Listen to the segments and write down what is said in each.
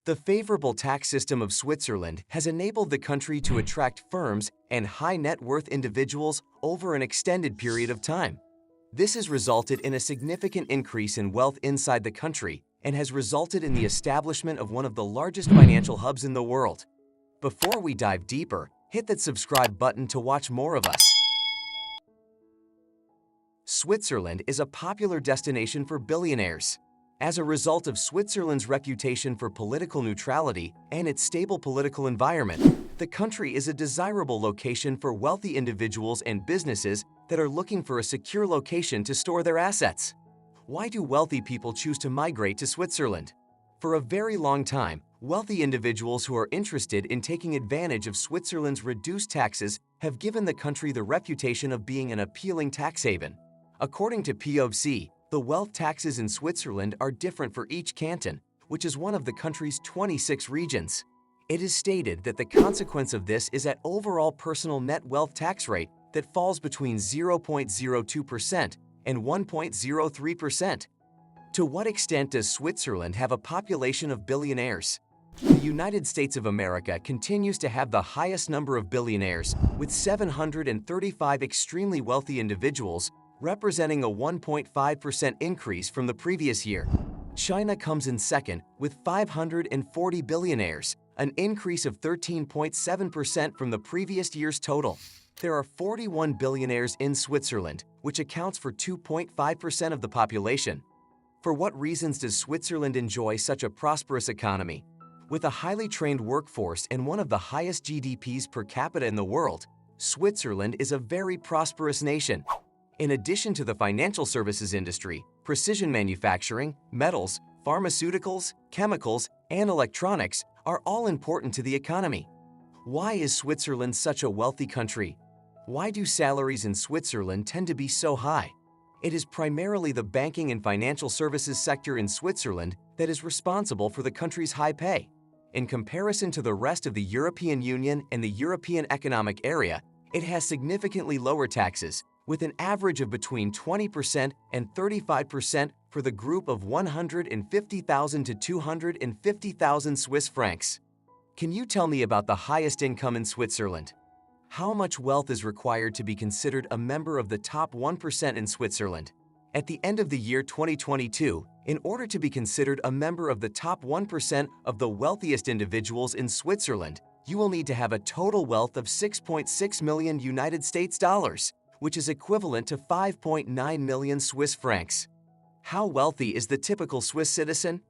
The favorable tax system of Switzerland has enabled the country to attract firms and high-net-worth individuals over an extended period of time. This has resulted in a significant increase in wealth inside the country and has resulted in the establishment of one of the largest financial hubs in the world. Before we dive deeper, hit that subscribe button to watch more of us. Switzerland is a popular destination for billionaires. As a result of Switzerland's reputation for political neutrality and its stable political environment, the country is a desirable location for wealthy individuals and businesses that are looking for a secure location to store their assets. Why do wealthy people choose to migrate to Switzerland? For a very long time, wealthy individuals who are interested in taking advantage of Switzerland's reduced taxes have given the country the reputation of being an appealing tax haven. According to POC, the wealth taxes in Switzerland are different for each canton, which is one of the country's 26 regions. It is stated that the consequence of this is an overall personal net wealth tax rate that falls between 0.02% and 1.03%. To what extent does Switzerland have a population of billionaires? The United States of America continues to have the highest number of billionaires, with 735 extremely wealthy individuals, representing a 1.5% increase from the previous year. China comes in second with 540 billionaires, an increase of 13.7% from the previous year's total. There are 41 billionaires in Switzerland, which accounts for 2.5% of the population. For what reasons does Switzerland enjoy such a prosperous economy? With a highly trained workforce and one of the highest GDPs per capita in the world, Switzerland is a very prosperous nation. In addition to the financial services industry, precision manufacturing, metals, pharmaceuticals, chemicals, and electronics are all important to the economy. Why is Switzerland such a wealthy country? Why do salaries in Switzerland tend to be so high? It is primarily the banking and financial services sector in Switzerland that is responsible for the country's high pay. In comparison to the rest of the European Union and the European Economic Area, it has significantly lower taxes, with an average of between 20% and 35% for the group of 150,000 to 250,000 Swiss francs. Can you tell me about the highest income in Switzerland? How much wealth is required to be considered a member of the top 1% in Switzerland? At the end of the year 2022, in order to be considered a member of the top 1% of the wealthiest individuals in Switzerland, you will need to have a total wealth of 6.6 million United States dollars, which is equivalent to 5.9 million Swiss francs. How wealthy is the typical Swiss citizen?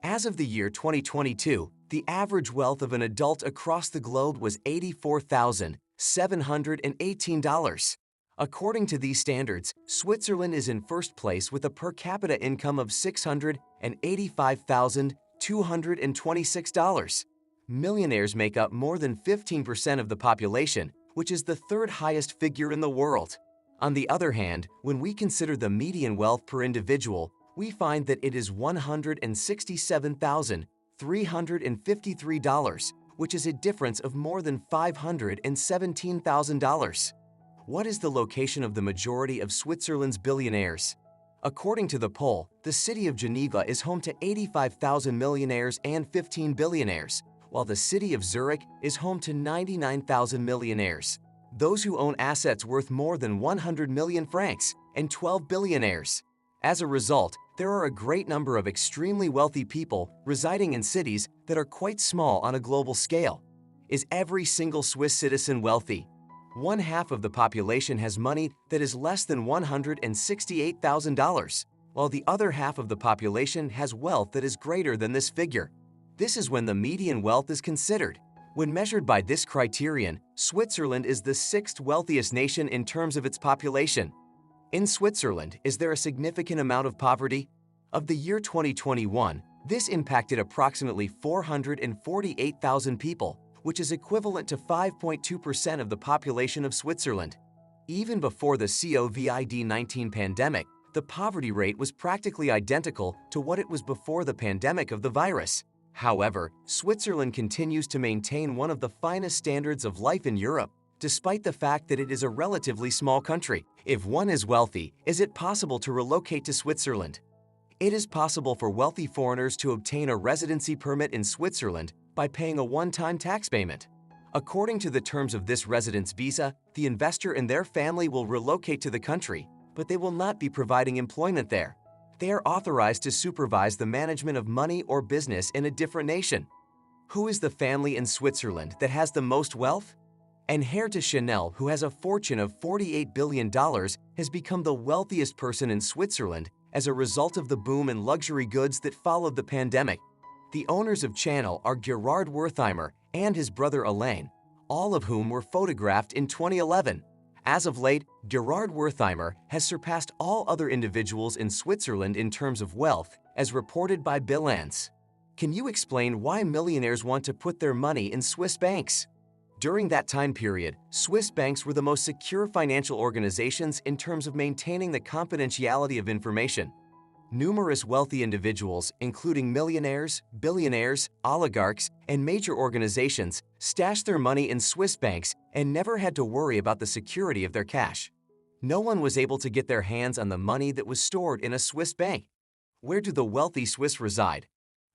As of the year 2022, the average wealth of an adult across the globe was $84,718. According to these standards, Switzerland is in first place with a per capita income of $685,226. Millionaires make up more than 15% of the population, which is the third highest figure in the world. On the other hand, when we consider the median wealth per individual, we find that it is $167,353, which is a difference of more than $517,000. What is the location of the majority of Switzerland's billionaires? According to the poll, the city of Geneva is home to 85,000 millionaires and 15 billionaires, while the city of Zurich is home to 99,000 millionaires, those who own assets worth more than 100 million francs, and 12 billionaires. As a result, there are a great number of extremely wealthy people residing in cities that are quite small on a global scale. Is every single Swiss citizen wealthy? One half of the population has money that is less than $168,000, while the other half of the population has wealth that is greater than this figure. This is when the median wealth is considered. When measured by this criterion, Switzerland is the sixth wealthiest nation in terms of its population. In Switzerland, is there a significant amount of poverty? Of the year 2021, this impacted approximately 448,000 people, which is equivalent to 5.2% of the population of Switzerland. Even before the COVID-19 pandemic, the poverty rate was practically identical to what it was before the pandemic of the virus. However, Switzerland continues to maintain one of the finest standards of life in Europe, despite the fact that it is a relatively small country. If one is wealthy, is it possible to relocate to Switzerland? It is possible for wealthy foreigners to obtain a residency permit in Switzerland by paying a one-time tax payment. According to the terms of this residence visa, the investor and their family will relocate to the country, but they will not be providing employment there. They are authorized to supervise the management of money or business in a different nation. Who is the family in Switzerland that has the most wealth? And heir to Chanel, who has a fortune of $48 billion, has become the wealthiest person in Switzerland as a result of the boom in luxury goods that followed the pandemic. The owners of Chanel are Gerard Wertheimer and his brother Alain, all of whom were photographed in 2011. As of late, Gerard Wertheimer has surpassed all other individuals in Switzerland in terms of wealth, as reported by Billionaires. Can you explain why millionaires want to put their money in Swiss banks? During that time period, Swiss banks were the most secure financial organizations in terms of maintaining the confidentiality of information. Numerous wealthy individuals, including millionaires, billionaires, oligarchs, and major organizations, stashed their money in Swiss banks and never had to worry about the security of their cash. No one was able to get their hands on the money that was stored in a Swiss bank. Where do the wealthy Swiss reside?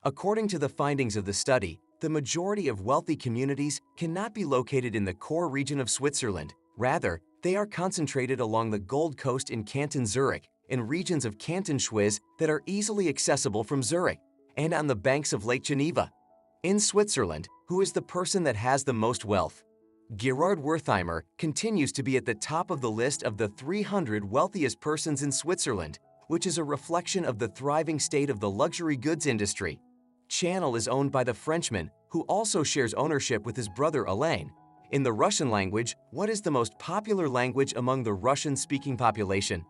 According to the findings of the study, the majority of wealthy communities cannot be located in the core region of Switzerland. Rather, they are concentrated along the Gold Coast in Canton Zurich, in regions of Canton Suisse that are easily accessible from Zurich, and on the banks of Lake Geneva. In Switzerland, who is the person that has the most wealth? Gerard Wertheimer continues to be at the top of the list of the 300 wealthiest persons in Switzerland, which is a reflection of the thriving state of the luxury goods industry. Chanel is owned by the Frenchman, who also shares ownership with his brother Alain. In the Russian language, what is the most popular language among the Russian-speaking population?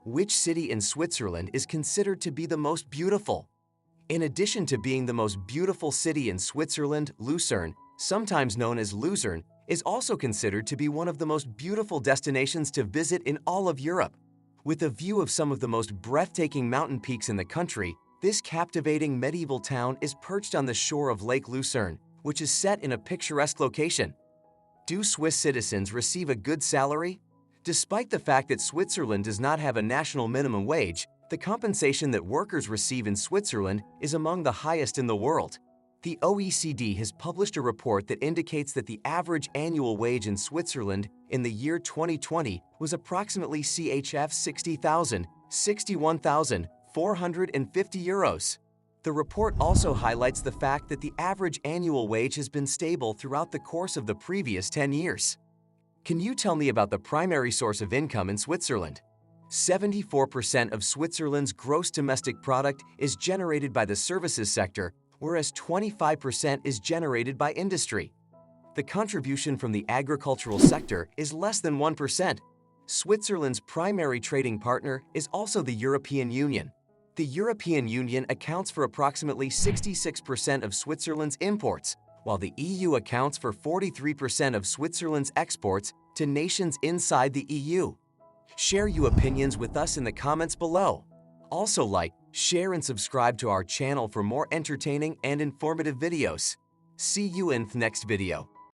Which city in Switzerland is considered to be the most beautiful? In addition to being the most beautiful city in Switzerland, Lucerne, sometimes known as Luzerne, is also considered to be one of the most beautiful destinations to visit in all of Europe. With a view of some of the most breathtaking mountain peaks in the country, this captivating medieval town is perched on the shore of Lake Lucerne, which is set in a picturesque location. Do Swiss citizens receive a good salary? Despite the fact that Switzerland does not have a national minimum wage, the compensation that workers receive in Switzerland is among the highest in the world. The OECD has published a report that indicates that the average annual wage in Switzerland in the year 2020 was approximately CHF 61,450 euros. The report also highlights the fact that the average annual wage has been stable throughout the course of the previous 10 years. Can you tell me about the primary source of income in Switzerland? 74% of Switzerland's gross domestic product is generated by the services sector, whereas 25% is generated by industry. The contribution from the agricultural sector is less than 1%. Switzerland's primary trading partner is also the European Union. The European Union accounts for approximately 66% of Switzerland's imports, while the EU accounts for 43% of Switzerland's exports to nations inside the EU. Share your opinions with us in the comments below. Also like, share and subscribe to our channel for more entertaining and informative videos. See you in the next video.